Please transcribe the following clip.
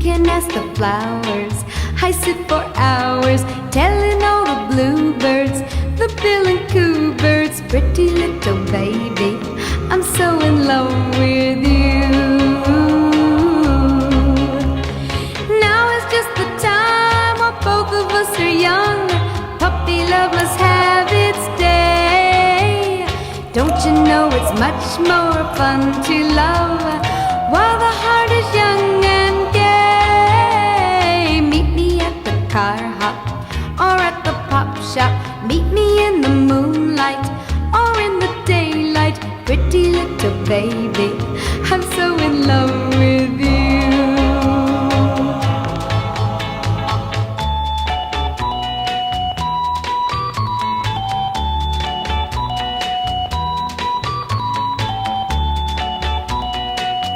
can ask the flowers. I sit for hours telling all the bluebirds, the bill and coo birds, pretty little baby, I'm so in love with you. Now is just the time while both of us are young. Puppy love must have its day. Don't you know it's much more fun to love while the heart is young and gay? Meet me at the car hop or at the pop shop. Meet me in the moonlight or in the daylight. Pretty little baby, I'm so in love